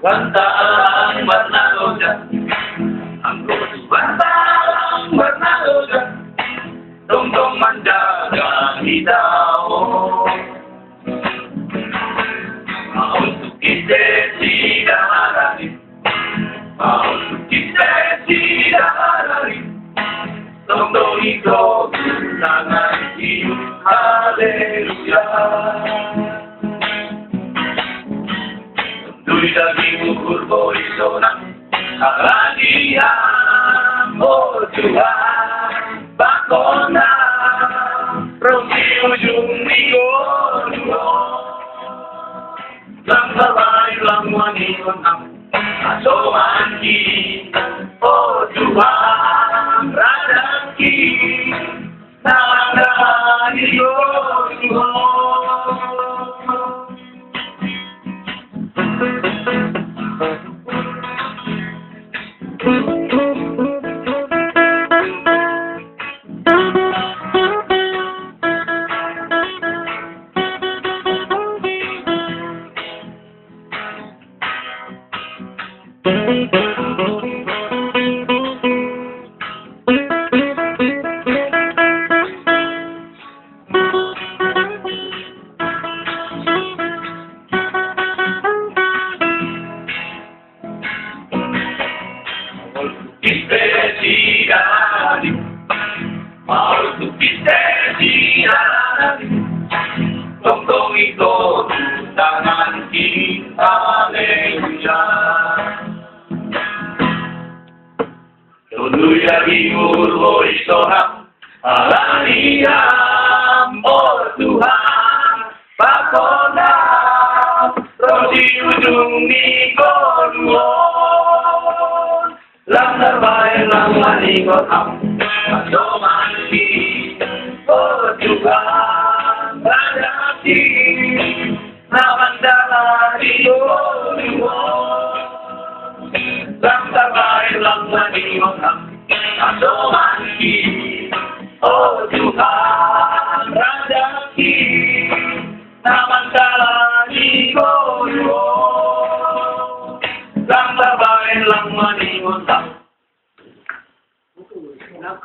bantalang bernaroda, angkut bantalang bernaroda, tong-tong menjaga hidau. Untuk kita tidak lari, untuk kita tidak lari, tong-tong hidup tangan hidup, haleluya. Tui lagi ukur boisona, aladia mo Tuhan, bakona, roti ujung minggu dua, lang sabay lang waningon ang asoman ki, oh Tuhan, radaki, nalangani oh Tuhan. Ispirasi mau tu ispirasi tong-tong itu tangan kita, haleluya. Haleluya hibur boisona, alalia oh Tuhan, bakona roti ujung minggu dua, lang terbaik lang maningot ang asoman ki, oh Tuhan, radaki, nabandalan iyo luwa, lang terbaik lang maningot ang asoman ki,